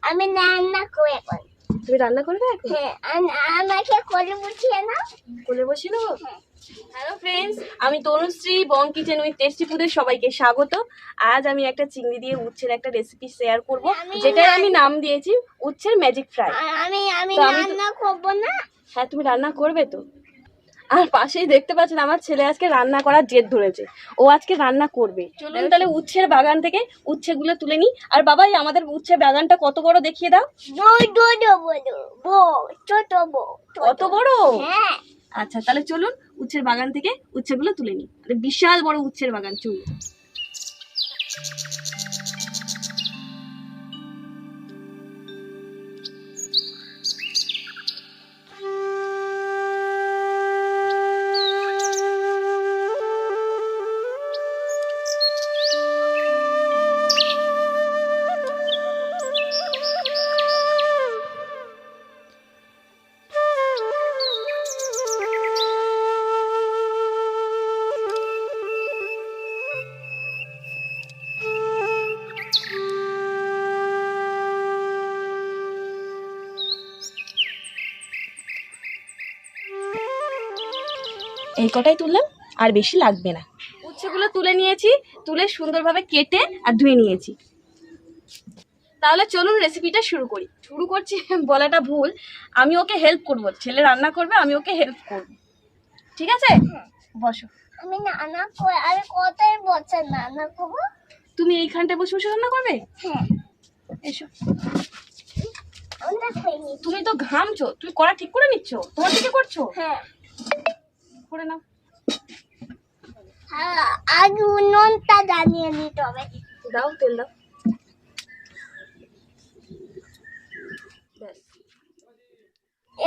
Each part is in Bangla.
আমি রান্না করে এখন। তুমি রান্না করবে এখন? হ্যাঁ, আমাকে কোলে বসিয়ে নাও। কোলে বসিয়ে নেবো? হ্যালো ফ্রেন্ডস, আমি তনুশ্রী বং কিচেন উইথ টেস্টি ফুডের সবাইকে স্বাগত। আজ আমি একটা চিংড়ি দিয়ে উচ্ছের একটা রেসিপি শেয়ার করব, যেটার আমি নাম দিয়েছি উচ্ছের ম্যাজিক ফ্রাই। আমি রান্না করব না। হ্যাঁ, তুমি রান্না করবে তো। আর পাশেই দেখতে পাচ্ছেন আমার ছেলে আজকে রান্না করার জেদ ধরেছে, ও আজকে রান্না করবে। চলুন তাহলে উচ্ছের বাগান থেকে উচ্ছেগুলো তুলে নিই। আর বাবাই আমাদের উচ্ছের বাগানটা কত বড় দেখিয়ে দাও। ছোট কত বড়? হ্যাঁ। আচ্ছা তাহলে চলুন উচ্ছের বাগান থেকে উচ্ছেগুলো তুলে নিই। বিশাল বড় উচ্ছের বাগান, চলুন। এই কটাই তুললাম, আর বেশি লাগবে না। উচ্ছেগুলো তুলে নিয়েছি, তুলে সুন্দরভাবে কেটে আর ধুয়ে নিয়েছি। তাহলে চলুন রেসিপিটা শুরু করি। শুরু করছি বলাটা ভুল, আমি ওকে হেল্প করব। ছেলে রান্না করবে, আমি ওকে হেল্প করব, ঠিক আছে? বসো। আমি রান্না করে আমি কোথায় বসে রান্না করবো? তুমি এইখানটায় বসে বসে রান্না করবে? হ্যাঁ। এসো। তুমি তো ঘামছো, তুমি কড়া ঠিক করে নিচ্ছ? তোমার দিকে করছো? হ্যাঁ। করে নাও। আগে উনুনটা জ্বালিয়ে নিতে হবে। দাও, তেল দাও।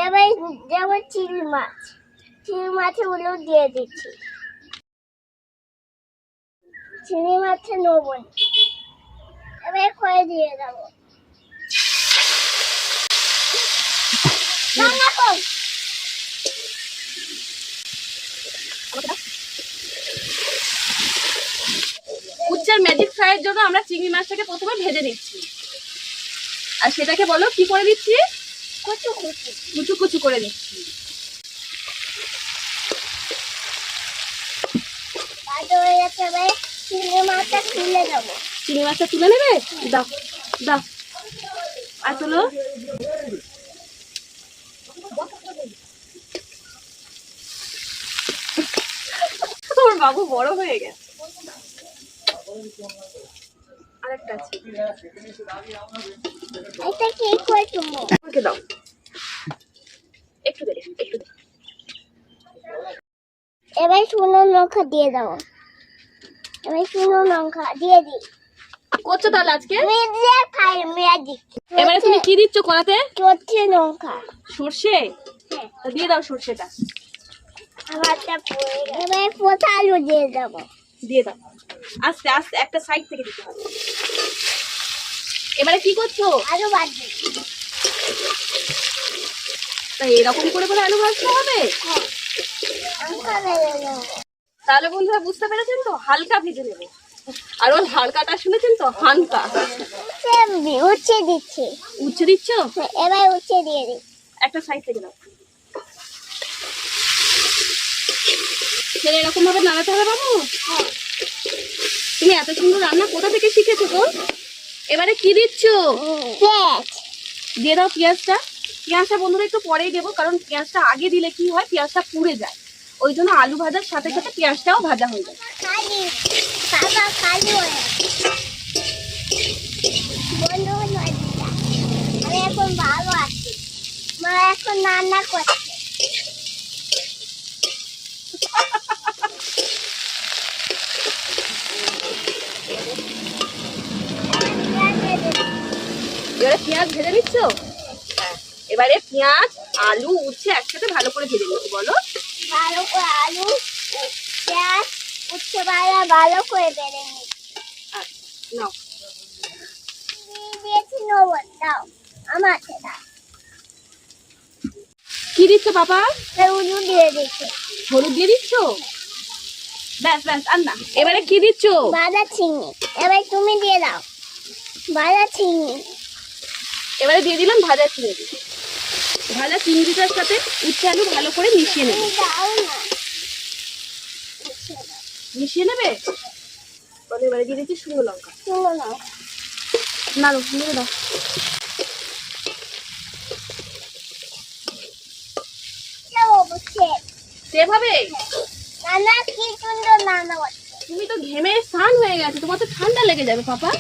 এবার যেমন চিংড়ি মাছের গুলো দিয়ে দিচ্ছি। চিংড়ি মাছের লবণ এবার করে দিয়ে দেবো। উচ্ছের ম্যাজিক ফ্রাইয়ের জন্য আমরা চিংড়ি মাছটাকে প্রথমে ভেজে নিচ্ছি। আর সেটাকে বলো কি করে দিচ্ছি? কুচু কুচু করে দিচ্ছি। চিংড়ি মাছটা তুলে দেবো। চিংড়ি মাছটা তুলে নেবে? দাও দাও, আর তুলো। তোর বাবু বড় হয়ে গেছে। আরেকটা আছে, এটা কি করে তুমি? আমাকে দাও, একটু দে, একটু দে। এবার শুকনো লঙ্কা দিয়ে দাও। এবার শুকনো লঙ্কা দিয়ে দিই। করছো তাহলে আজকে ম্যাজিক। এবারে তুমি কি দিচ্ছ কড়াতে? সর্ষে লঙ্কা। সর্ষে? হ্যাঁ, দিয়ে দাও সর্ষেটা। এবার পোতা আলু দিয়ে দেবো। দিয়ে দাও, আস্তে আস্তে, একটা সাইড থেকে দিতে হবে। এবারে কি করছো? আলু ভাজি। তাই এরকম করে করে আলু ভাজতে হবে? তাহলে বন্ধুরা বুঝতে পেরেছেন তো, হালকা ভেজে নেবে। আর ওর হালকাটা শুনেছেন তো, হালকা। উচ্ছে দিচ্ছি। উচ্ছে দিচ্ছ? এবার উচ্ছে দিয়ে দিই। একটা সাইড থেকে দাও। ছেলে এরকম ভাবে নাড়াতে হবে বাবু। তুমি এত সুন্দর রান্না কোথা থেকে শিখেছো তো? এবারে কি দিচ্ছ? পেঁয়াজ দিয়ে দাও। পেঁয়াজটা বন্ধুরা একটু পরেই দেবো, কারণ পেঁয়াজটা আগে দিলে কি হয়, পেঁয়াজটা পুড়ে যায়। ওই জন্য আলু ভাজার সাথে সাথে পেঁয়াজটাও ভাজা হয়ে যায়। আমি এখন ভালো আছি। মা এখন রান্না করছে। এবারে পেঁয়াজ ভেজে নিচ্ছ? এবারে পেঁয়াজ, আলু, উচ্ছে একসাথে ভালো করে ভেজে নিচ্ছি। বলো। ভালো করে আলু, পেঁয়াজ, উচ্ছে ভালো করে বেড়ে নিচ্ছি। নাও। দিয়েছি লবণ। দাও আমাকে দাও। কি দিচ্ছ বাবা? হলুদ দিয়ে দিচ্ছি। হলুদ দিয়ে দিচ্ছ? ব্যাস ব্যাস, আর না। এবারে কি দিচ্ছ? ভাজা চিংড়ি। এবার তুমি দিয়ে দাও। ভাজা চিংড়ি। এবারে দিয়ে দিলাম ভাজা চিংড়ি। ভাজা চিংড়িটার সাথে উচ্ছে আলু ভালো করে মিশিয়ে নেবে। দাও না। মিশিয়ে নেবে। বলে এবারে দিয়ে দিচ্ছি শুকনো লঙ্কা। শুনো না। না নিয়ে দাও। যাও বসে। সেভাবে নানা কি সুন্দর নানা হচ্ছে। তুমি তো ঘেমে স্নান হয়ে গেছে, তোমার তো ঠান্ডা লেগে যাবে পাপা।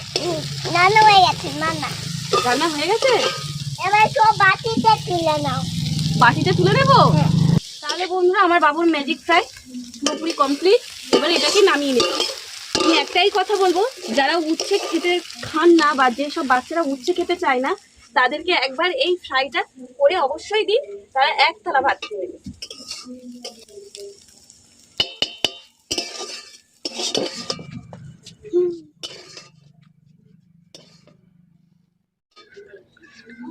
নানা হয়ে গেছে নানা। রান্না হয়ে গেছে, এবার সব বাটিতে তুলে নাও। বাটিতে তুলে নেবো। তাহলে বন্ধুরা আমার বাবুর ম্যাজিক ফ্রাই পুরোপুরি কমপ্লিট। এবার এটাকে নামিয়ে নেব। আমি একটাই কথা বলবো, যারা উচ্ছে খেতে খান না বা যেসব বাচ্চারা উচ্ছে খেতে চায় না, তাদেরকে একবার এই ফ্রাইটা করে অবশ্যই দিন, তারা এক থালা ভাত খেয়ে নেবে।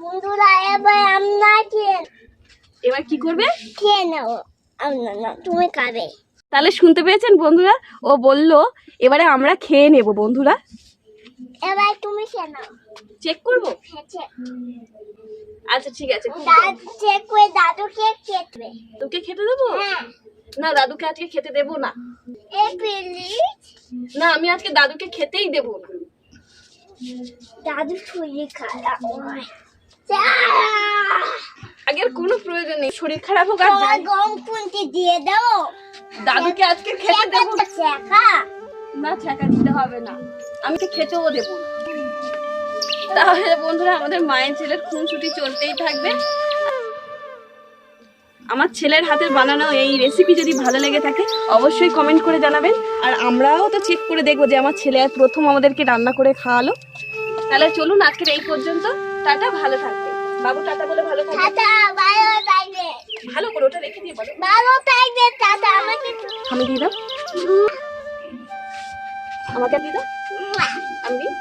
বন্ধুরা এবার আমরা এবার কি করবে? খেয়ে নেবো। না তুমি খাবে। তাহলে শুনতে পেয়েছেন বন্ধুরা, ও বলল এবারে আমরা খেয়ে নেব। বন্ধুরা এবার তুমি খেয়ে নাও। চেক করব। খেয়েছে। আচ্ছা ঠিক আছে। দাদু চেক করে দাদুকে খেতে। তোকে খেতে দেবো? হ্যাঁ। না দাদুকে আজকে খেতে দেবো না। এই প্লিজ। না আমি আজকে দাদুকে খেতেই দেবো না। দাদু শরীর খারাপ হয়। আগের কোনো প্রয়োজন নেই, শরীর খারাপ হোক আর যাই হোক। গম কুন্তি দিয়ে দাও। দাদুকে আজকে খেতে দেবো না। শেখা। না ছেঁকা দিতে হবে না, আমি তো খেতেও দেবো না। তাহলে বন্ধুরা আমাদের মায়ের ছেলের খুনসুটি চলতেই থাকবে। আমার ছেলের হাতের বানানো এই রেসিপি যদি ভালো লেগে থাকে অবশ্যই কমেন্ট করে জানাবেন। আর আমরাও তো চেক করে দেখবো যে আমার ছেলে আর প্রথম আমাদেরকে রান্না করে খাওয়ালো। তাহলে চলুন আজকের এই পর্যন্ত। টাটা, ভালো থাকবে। বাবু টাটা বলে ভালো থাকবে। টাটা ভালো থাকবে। ভালো করে ওটা রেখে দিয়ে বলো। ভালো থাকবে টাটা। আমাকে আমি দিয়ে দাও, আমাকে দিয়ে দাও। আমি দিই।